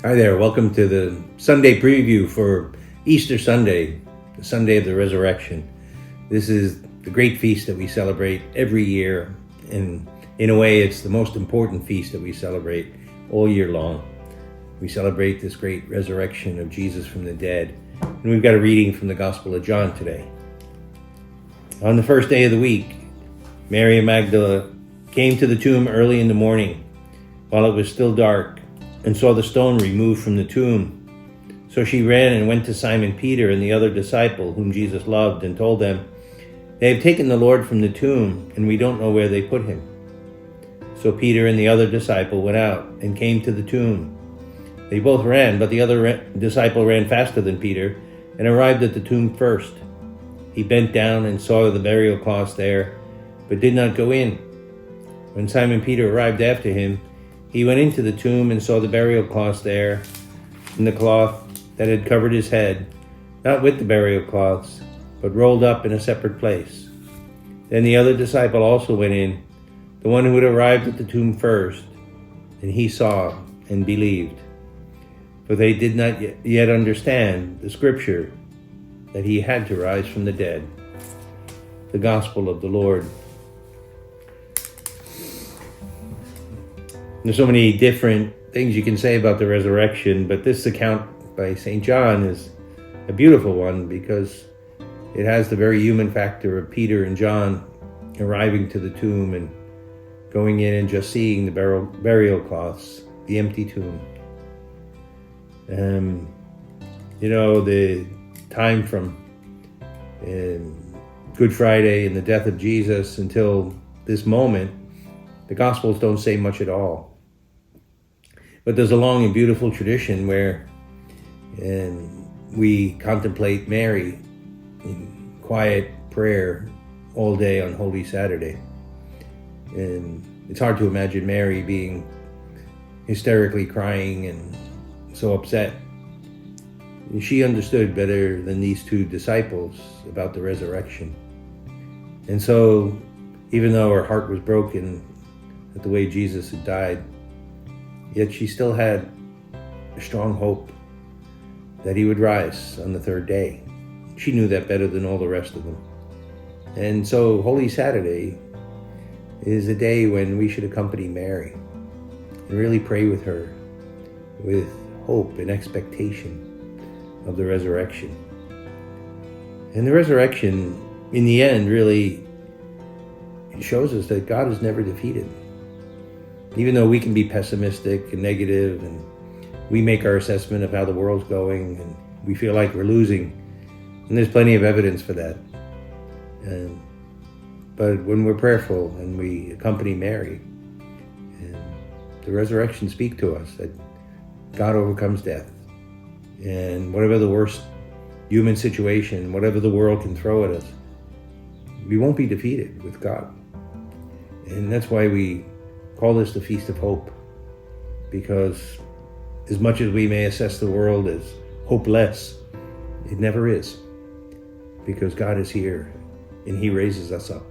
Hi there, welcome to the Sunday preview for Easter Sunday, the Sunday of the Resurrection. This is the great feast that we celebrate every year, and in a way it's the most important feast that we celebrate all year long. We celebrate this great resurrection of Jesus from the dead, and we've got a reading from the Gospel of John today. On the first day of the week, Mary of Magdala came to the tomb early in the morning while it was still dark, and saw the stone removed from the tomb. So she ran and went to Simon Peter and the other disciple whom Jesus loved and told them, "They have taken the Lord from the tomb, and we don't know where they put him." So Peter and the other disciple went out and came to the tomb. They both ran, but the other disciple ran faster than Peter and arrived at the tomb first. He bent down and saw the burial cloths there, but did not go in. When Simon Peter arrived after him, he went into the tomb and saw the burial cloths there, and the cloth that had covered his head, not with the burial cloths, but rolled up in a separate place. Then the other disciple also went in, the one who had arrived at the tomb first, and he saw and believed. For they did not yet understand the scripture that he had to rise from the dead. The Gospel of the Lord. There's so many different things you can say about the resurrection, but this account by St. John is a beautiful one because it has the very human factor of Peter and John arriving to the tomb and going in and just seeing the burial cloths, the empty tomb. The time from Good Friday and the death of Jesus until this moment, the Gospels don't say much at all. But there's a long and beautiful tradition where we contemplate Mary in quiet prayer all day on Holy Saturday. And it's hard to imagine Mary being hysterically crying and so upset. She understood better than these two disciples about the resurrection. And so, even though her heart was broken at the way Jesus had died, yet she still had a strong hope that he would rise on the third day. She knew that better than all the rest of them. And so Holy Saturday is a day when we should accompany Mary and really pray with her with hope and expectation of the resurrection. And the resurrection, in the end, really shows us that God is never defeated. Even though we can be pessimistic and negative and we make our assessment of how the world's going and we feel like we're losing, and there's plenty of evidence for that. But when we're prayerful and we accompany Mary, and the resurrection speaks to us that God overcomes death. And whatever the worst human situation, whatever the world can throw at us, we won't be defeated with God. And that's why we call this the Feast of Hope, because as much as we may assess the world as hopeless, it never is, because God is here and he raises us up.